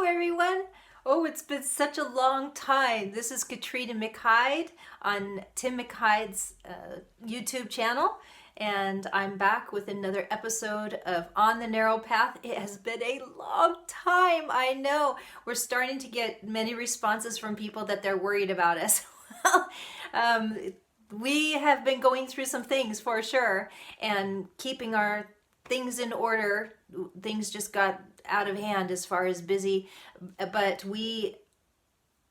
everyone. Oh, it's been such a long time. This is Katrina McHyde on Tim McHyde's YouTube channel, and I'm back with another episode of On the Narrow Path. It has been a long time, I know. We're starting to get many responses from people that they're worried about us. We have been going through some things for sure, and keeping our things in order. Things just got out of hand as far as busy, but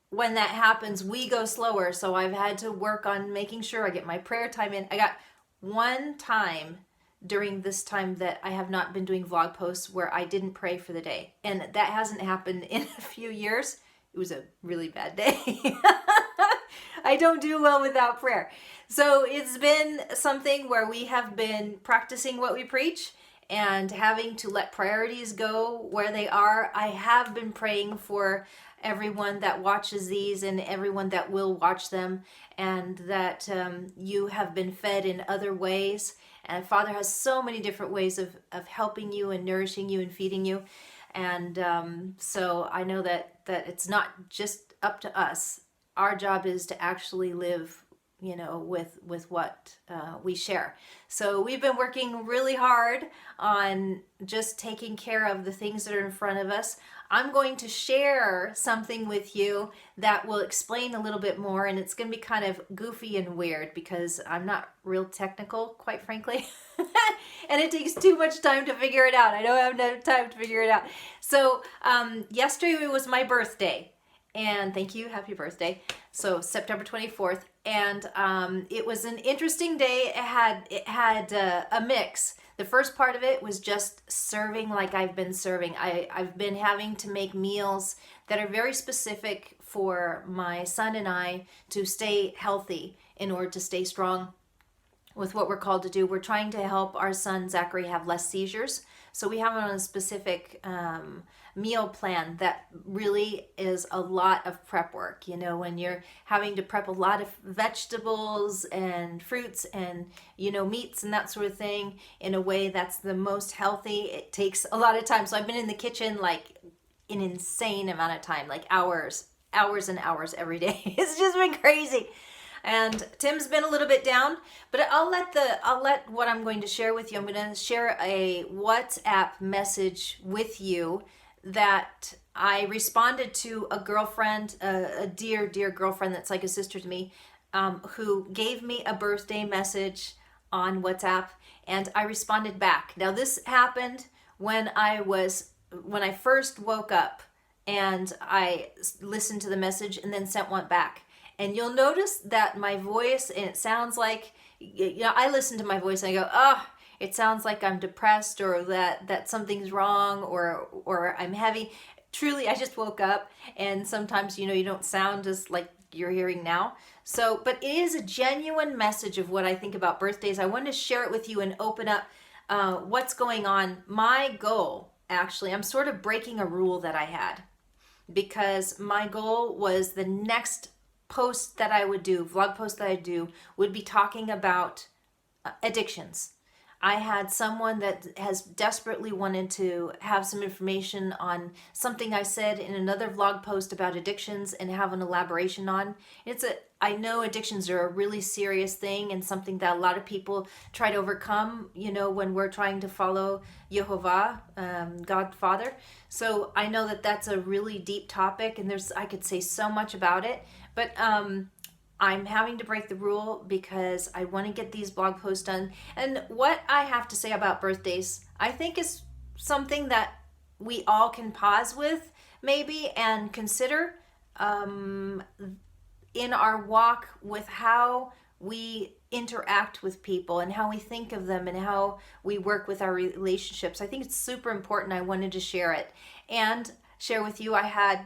when that happens, we go slower. So I've had to work on making sure I get my prayer time in. I got one time during this time that I have not been doing vlog posts where I didn't pray for the day, and that hasn't happened in a few years. It was a really bad day. I don't do well without prayer. So it's been something where we have been practicing what we preach and having to let priorities go where they are. I have been praying for everyone that watches these and everyone that will watch them, and that you have been fed in other ways. And Father has so many different ways of helping you and nourishing you and feeding you. And so I know that it's not just up to us. Our job is to actually live, with what we share. So we've been working really hard on just taking care of the things that are in front of us. I'm going to share something with you that will explain a little bit more, and it's going to be kind of goofy and weird because I'm not real technical, quite frankly. And it takes too much time to figure it out. I don't have enough time to figure it out. So yesterday was my birthday. And thank you, happy birthday. So September 24th, and it was an interesting day. It had a mix. The first part of it was just serving like I've been serving. I've been having to make meals that are very specific for my son and I to stay healthy in order to stay strong with what we're called to do. We're trying to help our son Zachary have less seizures. So we have him on a specific meal plan that really is a lot of prep work. When you're having to prep a lot of vegetables and fruits and, meats and that sort of thing in a way that's the most healthy, it takes a lot of time. So I've been in the kitchen like an insane amount of time, like hours and hours every day. It's just been crazy. And Tim's been a little bit down, but I'll let what I'm going to share with you. I'm going to share a WhatsApp message with you that I responded to a girlfriend, a dear girlfriend that's like a sister to me, who gave me a birthday message on WhatsApp, and I responded back. Now this happened when I first woke up, and I listened to the message and then sent one back. And you'll notice that my voice, and it sounds like, I listen to my voice and I go, oh, it sounds like I'm depressed, or that something's wrong, or I'm heavy. Truly, I just woke up, and sometimes, you don't sound as like you're hearing now. So, but it is a genuine message of what I think about birthdays. I wanted to share it with you and open up what's going on. My goal, actually, I'm sort of breaking a rule that I had, because my goal was the next post that I would do, vlog post that I do, would be talking about addictions. I had someone that has desperately wanted to have some information on something I said in another vlog post about addictions and have an elaboration on. I know addictions are a really serious thing and something that a lot of people try to overcome, when we're trying to follow Jehovah, God Father. So I know that that's a really deep topic, and I could say so much about it, but I'm having to break the rule because I want to get these blog posts done. And what I have to say about birthdays, I think is something that we all can pause with maybe and consider in our walk with how we interact with people and how we think of them and how we work with our relationships. I think it's super important. I wanted to share it and share with you. I had,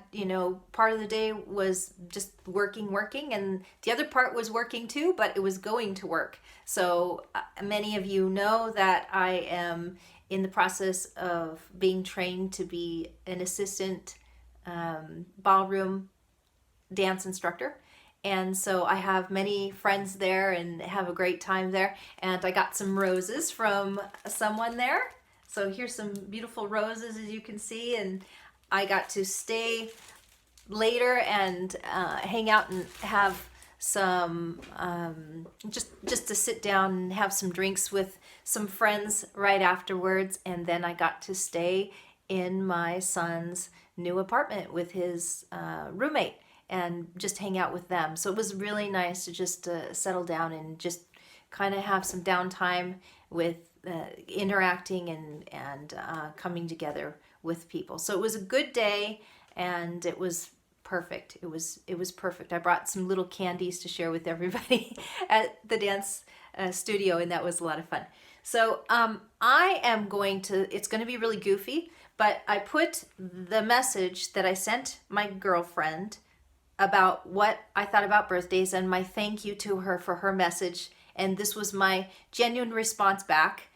part of the day was just working, and the other part was working too, but it was going to work. So many of you know that I am in the process of being trained to be an assistant ballroom dance instructor. And so I have many friends there and have a great time there. And I got some roses from someone there. So here's some beautiful roses, as you can see. And I got to stay later and hang out and have some just to sit down and have some drinks with some friends right afterwards, and then I got to stay in my son's new apartment with his roommate and just hang out with them. So it was really nice to just settle down and just kind of have some downtime with interacting and coming together with people. So it was a good day, and it was perfect. It was perfect. I brought some little candies to share with everybody at the dance studio, and that was a lot of fun. So I am going to, it's going to be really goofy, but I put the message that I sent my girlfriend about what I thought about birthdays and my thank you to her for her message. And this was my genuine response back.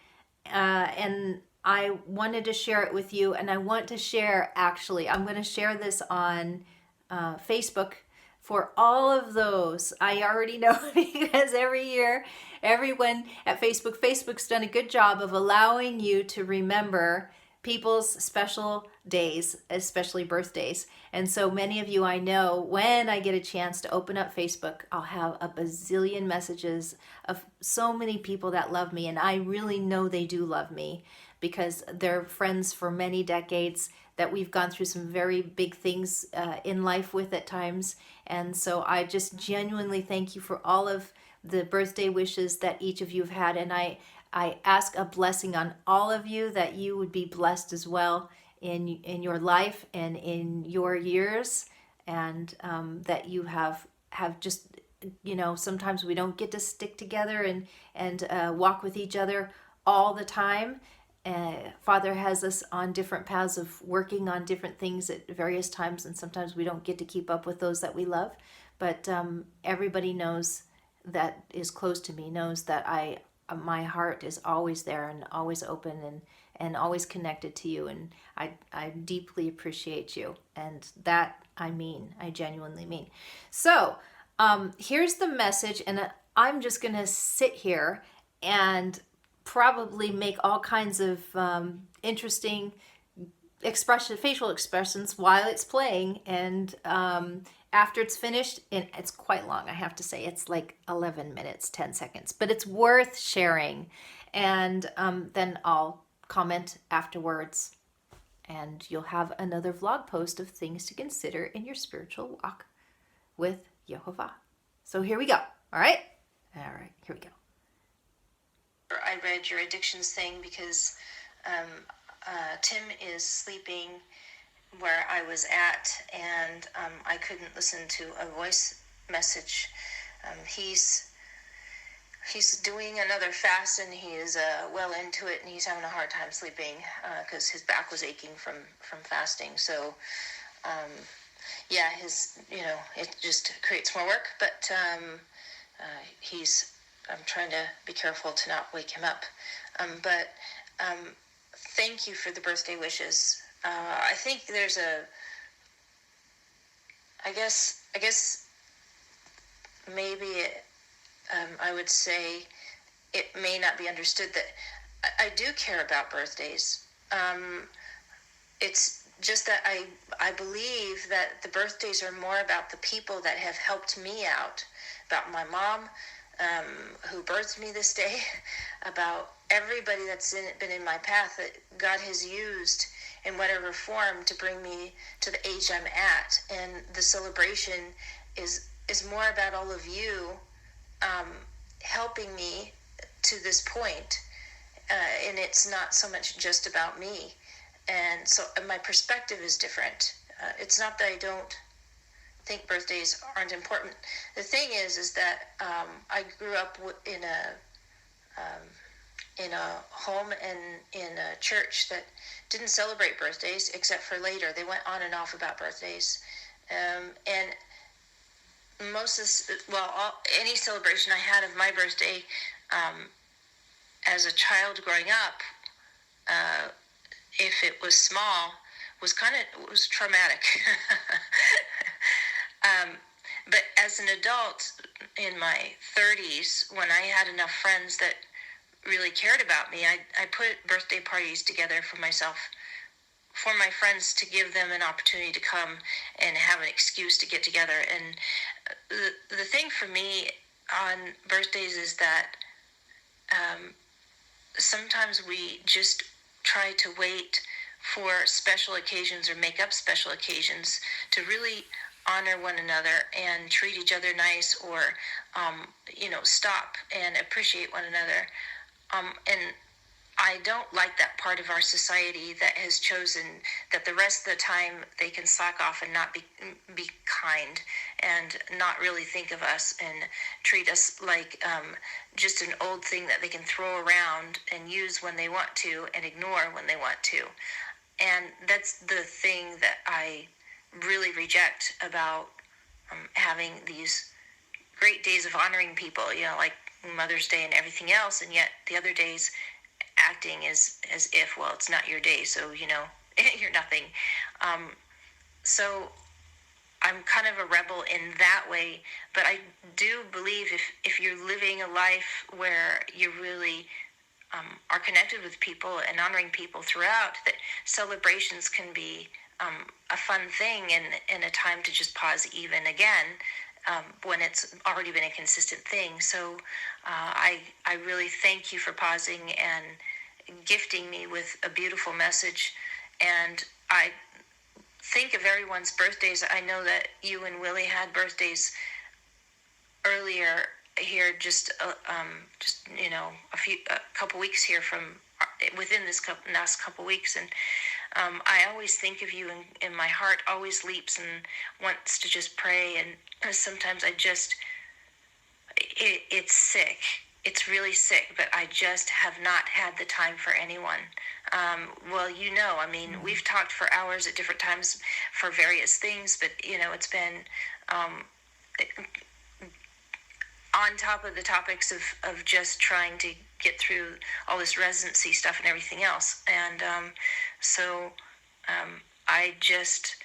And I wanted to share it with you. And I want to share, actually, I'm going to share this on Facebook for all of those. I already know because every year, everyone at Facebook's done a good job of allowing you to remember people's special days, especially birthdays. And so many of you I know, when I get a chance to open up Facebook, I'll have a bazillion messages of so many people that love me. And I really know they do love me because they're friends for many decades that we've gone through some very big things in life with at times. And so I just genuinely thank you for all of the birthday wishes that each of you have had. And I ask a blessing on all of you, that you would be blessed as well in your life and in your years, and that you have just, sometimes we don't get to stick together and walk with each other all the time. Father has us on different paths of working on different things at various times, and sometimes we don't get to keep up with those that we love. But everybody knows, that is close to me, knows that my heart is always there and always open and always connected to you, and I deeply appreciate you, and that I genuinely mean. So here's the message, and I'm just gonna sit here and probably make all kinds of interesting facial expressions while it's playing, and after it's finished, and it's quite long, I have to say, it's like 11 minutes, 10 seconds, but it's worth sharing. And then I'll comment afterwards, and you'll have another vlog post of things to consider in your spiritual walk with Yehovah. So here we go. All right, here we go. I read your addictions thing because Tim is sleeping where I was at, and I couldn't listen to a voice message. He's doing another fast, and he is well into it, and he's having a hard time sleeping because his back was aching from fasting. So it just creates more work, but I'm trying to be careful to not wake him up. But thank you for the birthday wishes. I think there's I guess maybe I would say it may not be understood that I do care about birthdays. It's just that I believe that the birthdays are more about the people that have helped me out, about my mom, who birthed me this day, about everybody that's been in my path that God has used in whatever form to bring me to the age I'm at. And the celebration is more about all of you helping me to this point, and it's not so much just about me. And so my perspective is different. It's not that I don't think birthdays aren't important. The thing is that I grew up in a home and in a church that didn't celebrate birthdays except for later. They went on and off about birthdays, and any celebration I had of my birthday as a child growing up, if it was small, was traumatic. But as an adult in my 30s, when I had enough friends that really cared about me, I put birthday parties together for myself for my friends to give them an opportunity to come and have an excuse to get together. And the thing for me on birthdays is that sometimes we just try to wait for special occasions or make up special occasions to really honor one another and treat each other nice, or stop and appreciate one another. And I don't like that part of our society that has chosen that the rest of the time they can slack off and not be kind and not really think of us and treat us like just an old thing that they can throw around and use when they want to and ignore when they want to. And that's the thing that I really reject about having these great days of honoring people, like Mother's Day and everything else, and yet the other days acting as if, well, it's not your day, so you're nothing. So I'm kind of a rebel in that way, but I do believe if you're living a life where you really are connected with people and honoring people throughout, that celebrations can be a fun thing and a time to just pause even again when it's already been a consistent thing. So I really thank you for pausing and gifting me with a beautiful message. And I think of everyone's birthdays. I know that you and Willie had birthdays earlier here, just a couple weeks here from within this last couple weeks, and I always think of you, and my heart always leaps and wants to just pray. And sometimes it's sick. It's really sick, but I just have not had the time for anyone. Well, we've talked for hours at different times for various things, but it's been on top of the topics of just trying to get through all this residency stuff and everything else. And so I just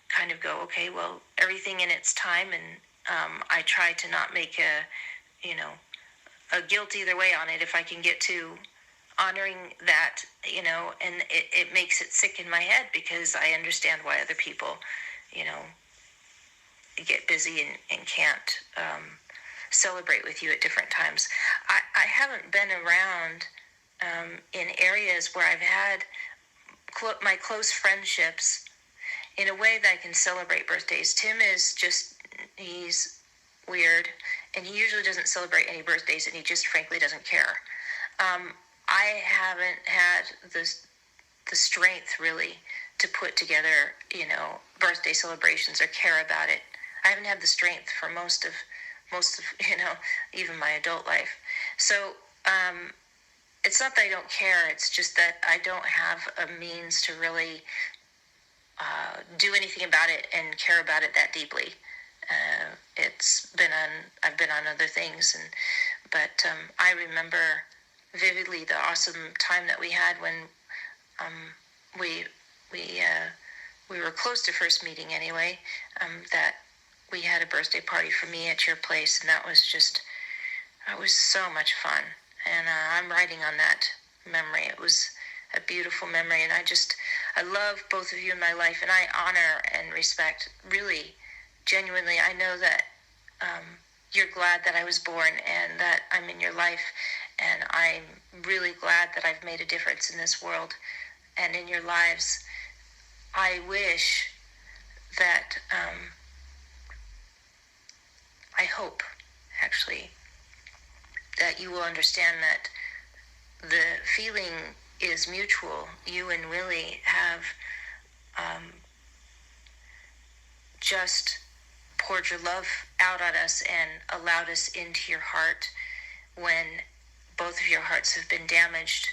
kind of go, okay, well, everything in its time, and I try to not make a guilt either way on it if I can get to honoring that, and it makes it sick in my head because I understand why other people, get busy and can't celebrate with you at different times. I haven't been around in areas where I've had my close friendships in a way that I can celebrate birthdays. Tim is he's weird, and he usually doesn't celebrate any birthdays, and he just frankly doesn't care. I haven't had the strength really to put together, birthday celebrations or care about it. I haven't had the strength for most of even my adult life. So it's not that I don't care. It's just that I don't have a means to really do anything about it and care about it that deeply. I've been on other things, but I remember vividly the awesome time that we had when we were close to first meeting anyway. That we had a birthday party for me at your place, and that was so much fun. And I'm writing on that memory. It was a beautiful memory, and I love both of you in my life, and I honor and respect, really, genuinely. I know that you're glad that I was born and that I'm in your life, and I'm really glad that I've made a difference in this world and in your lives. I wish that I hope, actually, that you will understand that the feeling is mutual. You and Willie have just poured your love out on us and allowed us into your heart when both of your hearts have been damaged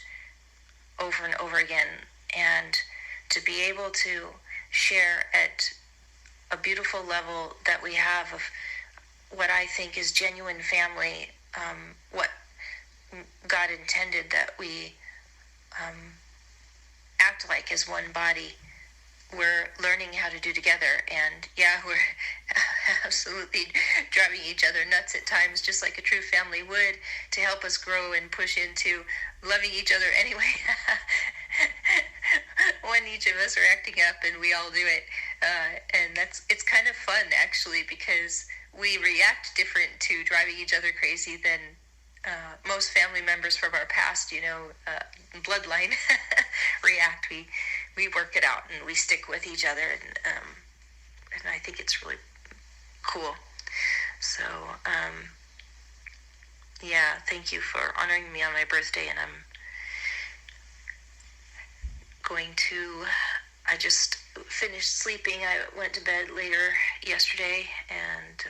over and over again. And to be able to share at a beautiful level that we have of what I think is genuine family, what God intended that we act like as one body, we're learning how to do together. And yeah, we're absolutely driving each other nuts at times, just like a true family would, to help us grow and push into loving each other anyway. when each of us are acting up, and we all do it. And it's kind of fun, actually, because we react different to driving each other crazy than most family members from our past, bloodline react. We work it out and we stick with each other, and I think it's really cool. So, yeah, thank you for honoring me on my birthday, and I just finished sleeping. I went to bed later yesterday, and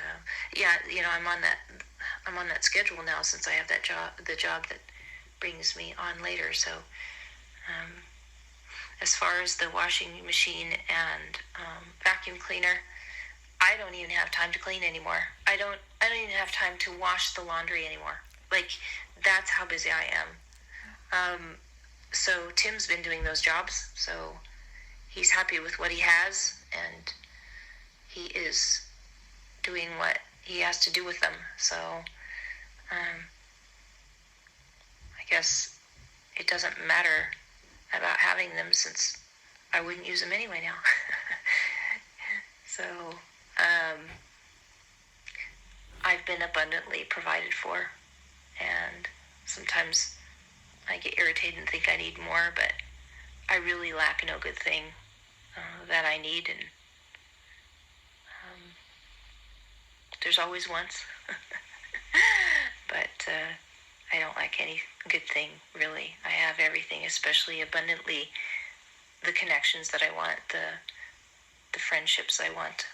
I'm on that schedule now since I have the job that brings me on later. So, as far as the washing machine and vacuum cleaner, I don't even have time to clean anymore. I don't even have time to wash the laundry anymore. Like, that's how busy I am. So Tim's been doing those jobs, so he's happy with what he has, and he is doing what he has to do with them. So I guess it doesn't matter about having them, since I wouldn't use them anyway now. So I've been abundantly provided for, and sometimes I get irritated and think I need more, but I really lack no good thing that I need, and there's always once. But I don't lack any good thing, really. I have everything, especially abundantly, the connections that I want, the friendships I want.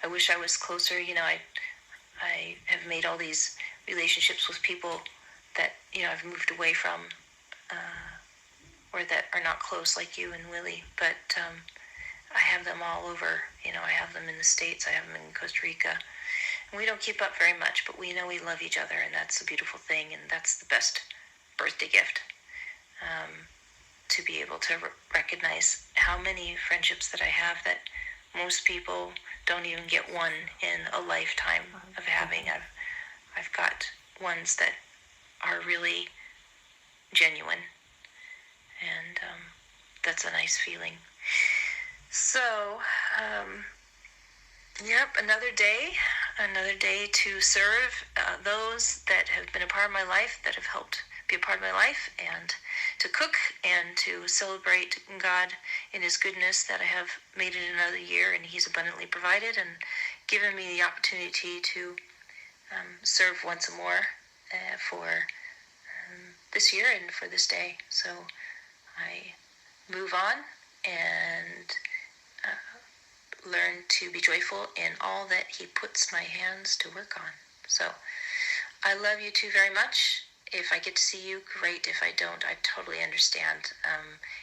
I wish I was closer. I have made all these relationships with people that I've moved away from, or that are not close, like you and Willie. But I have them all over. I have them in the States. I have them in Costa Rica. And we don't keep up very much, but we know we love each other, and that's a beautiful thing, and that's the best birthday gift. To be able to recognize how many friendships that I have that most people don't even get one in a lifetime of having. I've got ones that are really genuine, and that's a nice feeling. So, yep, another day to serve those that have been a part of my life, that have helped be a part of my life, and to cook and to celebrate God in His goodness that I have made it another year, and He's abundantly provided and given me the opportunity to serve once more for this year and for this day. So I move on and learn to be joyful in all that He puts my hands to work on. So I love you two very much. If I get to see you, great. If I don't, I totally understand.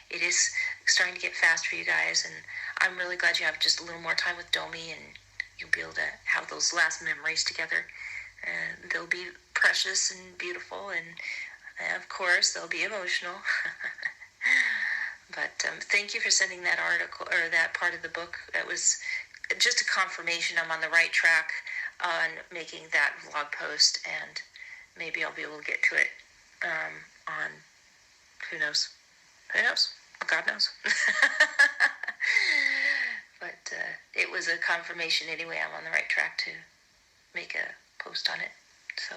It is starting to get fast for you guys, and I'm really glad you have just a little more time with Domi, and you'll be able to have those last memories together. And they'll be precious and beautiful, and of course, they'll be emotional. But thank you for sending that article, or that part of the book. That was just a confirmation I'm on the right track on making that vlog post, and maybe I'll be able to get to it on, who knows? God knows. But it was a confirmation anyway. I'm on the right track to make a post on it. So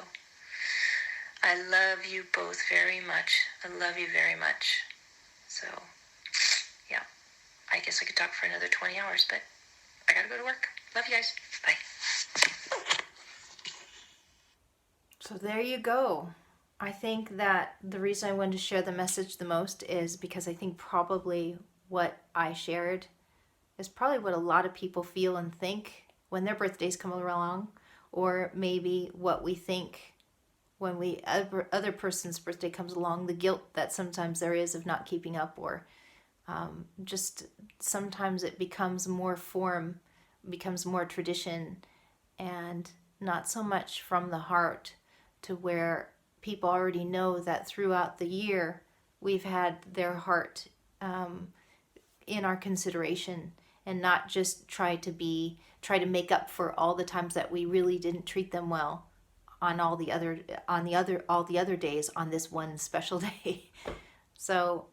I love you both very much. I love you very much. So yeah, I guess I could talk for another 20 hours, but I gotta go to work. Love you guys. Bye. So there you go. I think that the reason I wanted to share the message the most is because I think probably what I shared is probably what a lot of people feel and think when their birthdays come along, or maybe what we think when other person's birthday comes along, the guilt that sometimes there is of not keeping up, or just sometimes it becomes more form, becomes more tradition, and not so much from the heart, to where people already know that throughout the year we've had their heart in our consideration, and not just try to make up for all the times that we really didn't treat them well on all the other days on this one special day. So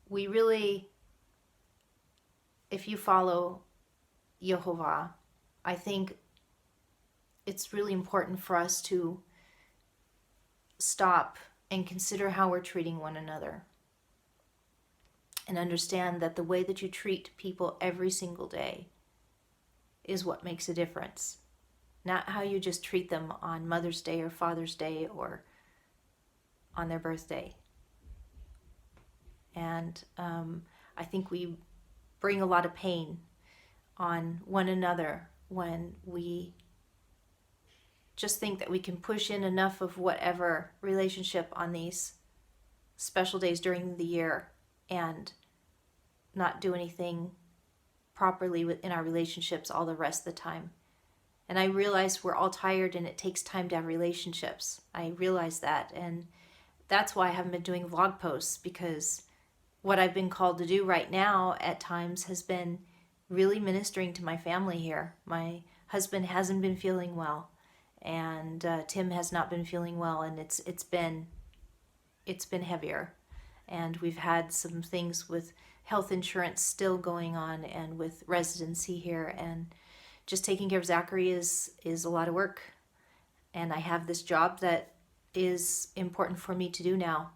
we really, if you follow Yehovah, I think it's really important for us to stop and consider how we're treating one another, and understand that the way that you treat people every single day is what makes a difference. Not how you just treat them on Mother's Day or Father's Day or on their birthday. And I think we bring a lot of pain on one another when we just think that we can push in enough of whatever relationship on these special days during the year and not do anything properly in our relationships all the rest of the time. And I realize we're all tired and it takes time to have relationships. I realize that. And that's why I haven't been doing vlog posts, because what I've been called to do right now at times has been really ministering to my family here. My husband hasn't been feeling well, and Tim has not been feeling well, and it's been heavier. And we've had some things with health insurance still going on, and with residency here, and just taking care of Zachary is a lot of work. And I have this job that is important for me to do now,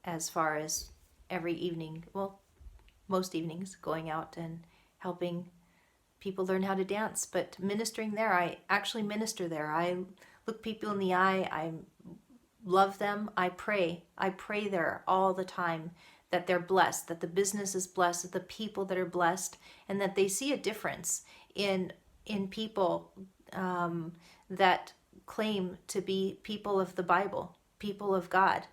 as far as every evening, well, most evenings, going out and helping people learn how to dance. But ministering there, I actually minister there. I look people in the eye. I love them. I pray there all the time, that they're blessed, that the business is blessed, that the people that are blessed, and that they see a difference in people that claim to be people of the Bible, people of God.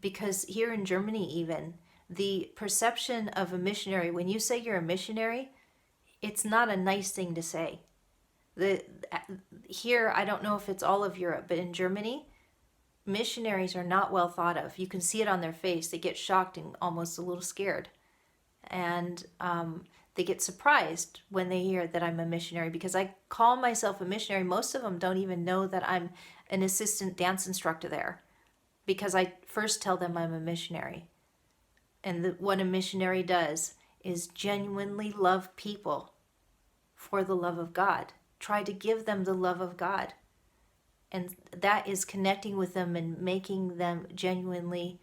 Because here in Germany even, the perception of a missionary, when you say you're a missionary, it's not a nice thing to say. Here, I don't know if it's all of Europe, but in Germany, missionaries are not well thought of. You can see it on their face. They get shocked and almost a little scared. And they get surprised when they hear that I'm a missionary, because I call myself a missionary. Most of them don't even know that I'm an assistant dance instructor there, because I first tell them I'm a missionary. And what a missionary does is genuinely love people for the love of God. Try to give them the love of God. And that is connecting with them and making them genuinely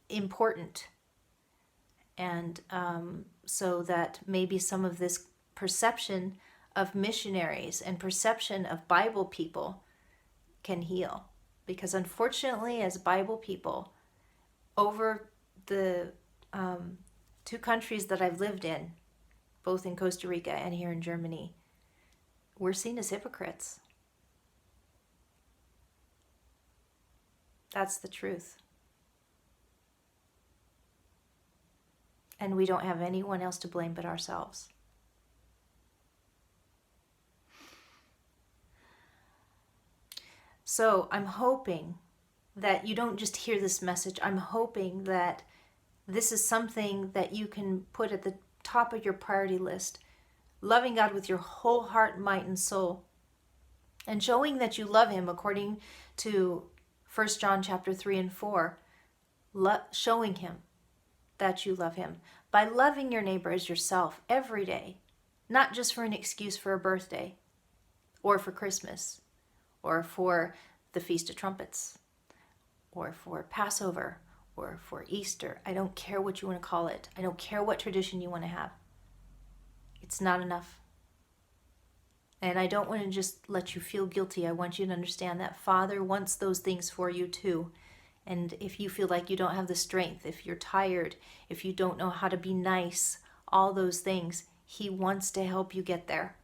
important. And so that maybe some of this perception of missionaries and perception of Bible people can heal. Because unfortunately, as Bible people, over the 2 countries that I've lived in, both in Costa Rica and here in Germany, we're seen as hypocrites. That's the truth. And we don't have anyone else to blame but ourselves. So I'm hoping that you don't just hear this message. I'm hoping that this is something that you can put at the top of your priority list. Loving God with your whole heart, might, and soul. And showing that you love Him according to 1 John chapter 3 and 4. Showing Him that you love Him by loving your neighbor as yourself every day. Not just for an excuse for a birthday, or for Christmas, or for the Feast of Trumpets, or for Passover, or for Easter. I don't care what you want to call it. I don't care what tradition you want to have. It's not enough. And I don't want to just let you feel guilty. I want you to understand that Father wants those things for you too. And if you feel like you don't have the strength, if you're tired, if you don't know how to be nice, all those things, He wants to help you get there.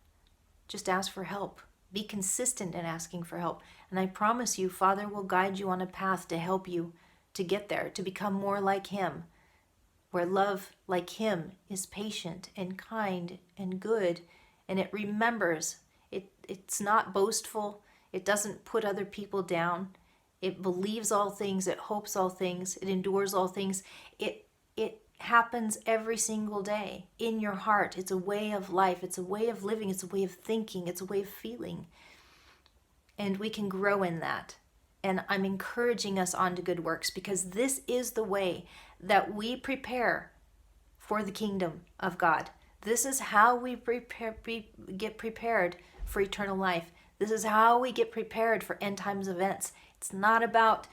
Just ask for help. Be consistent in asking for help. And I promise you, Father will guide you on a path to help you to get there, to become more like Him, where love like Him is patient and kind and good, and it remembers. It's not boastful. It doesn't put other people down. It believes all things. It hopes all things. It endures all things. It happens every single day in your heart. It's a way of life. It's a way of living. It's a way of thinking. It's a way of feeling. And we can grow in that. And I'm encouraging us on to good works, because this is the way that we prepare for the kingdom of God. This is how we get prepared for eternal life. This is how we get prepared for end times events. It's not about,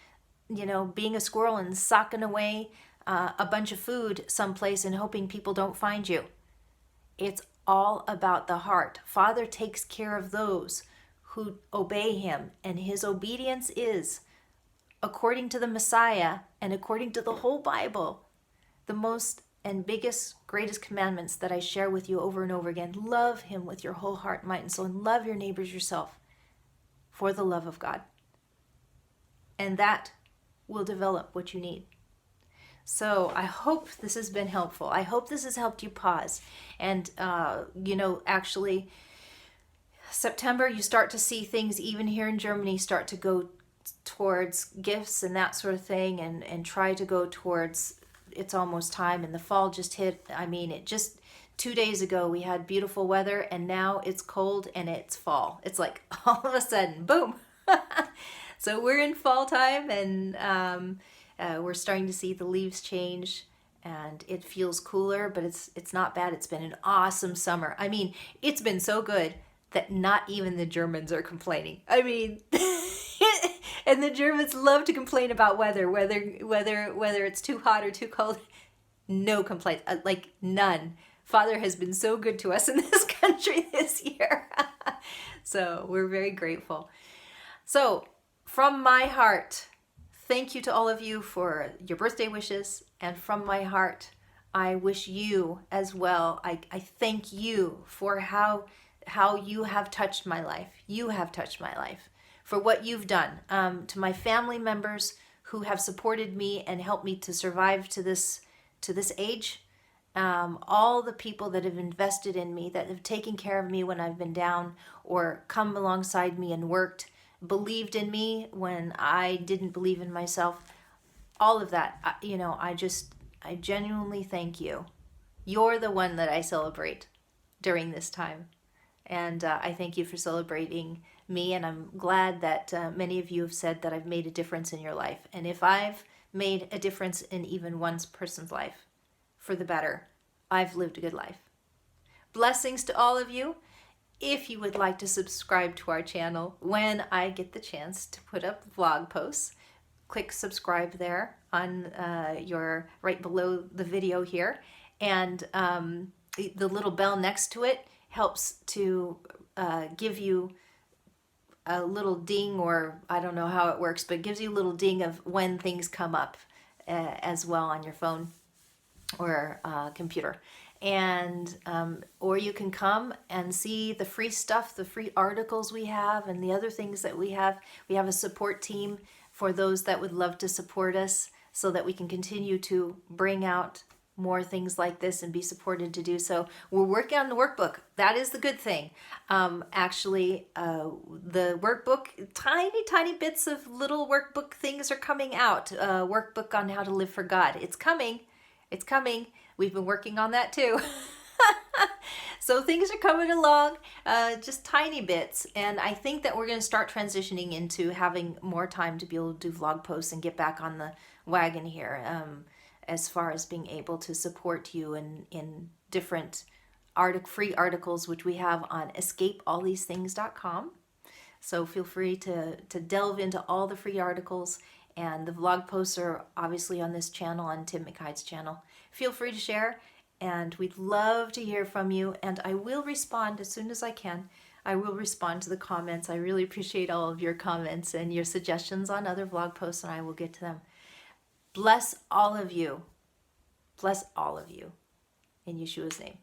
being a squirrel and socking away a bunch of food someplace and hoping people don't find you. It's all about the heart. Father takes care of those who obey him, and his obedience is, according to the Messiah and according to the whole Bible, the most and biggest, greatest commandments that I share with you over and over again. Love him with your whole heart, might, and soul, and love your neighbors yourself for the love of God. And that will develop what you need. So I hope this has been helpful. I hope this has helped you pause. And, actually, September, you start to see things even here in Germany start to go towards gifts and that sort of thing, and try to go towards it's almost time. And the fall just hit. I mean, it just 2 days ago we had beautiful weather, and now it's cold and it's fall. It's like all of a sudden, boom. So we're in fall time, and we're starting to see the leaves change, and it feels cooler, but it's not bad. It's been an awesome summer. I mean, it's been so good that not even the Germans are complaining. I mean, and the Germans love to complain about weather, whether it's too hot or too cold. No complaints, like none. Father has been so good to us in this country this year. So we're very grateful. So from my heart, thank you to all of you for your birthday wishes. And from my heart, I wish you as well. I thank you for how you have touched my life. You have touched my life for what you've done. To my family members who have supported me and helped me to survive to this age. All the people that have invested in me, that have taken care of me when I've been down, or come alongside me and worked, believed in me when I didn't believe in myself. All of that, I genuinely thank you. You're the one that I celebrate during this time. And I thank you for celebrating me, and I'm glad that many of you have said that I've made a difference in your life. And if I've made a difference in even one person's life for the better, I've lived a good life. Blessings to all of you. If you would like to subscribe to our channel when I get the chance to put up vlog posts, click subscribe there on your right below the video here, and the little bell next to it helps to give you a little ding, or I don't know how it works, but it gives you a little ding of when things come up as well on your phone or computer. And or you can come and see the free stuff, the free articles we have, and the other things that we have. We have a support team for those that would love to support us, so that we can continue to bring out more things like this and be supported to do so. We're working on the workbook. That is the good thing. Actually, the workbook, tiny bits of little workbook things are coming out. Workbook on how to live for God. It's coming. It's coming. We've been working on that too. So things are coming along, just tiny bits. And I think that we're going to start transitioning into having more time to be able to do vlog posts and get back on the wagon here, as far as being able to support you in different free articles, which we have on escapeallthesethings.com. So feel free to delve into all the free articles, and the vlog posts are obviously on this channel, on Tim McHide's channel. Feel free to share, and we'd love to hear from you, and I will respond as soon as I can. I will respond to the comments. I really appreciate all of your comments and your suggestions on other vlog posts, and I will get to them. Bless all of you. Bless all of you. In Yeshua's name.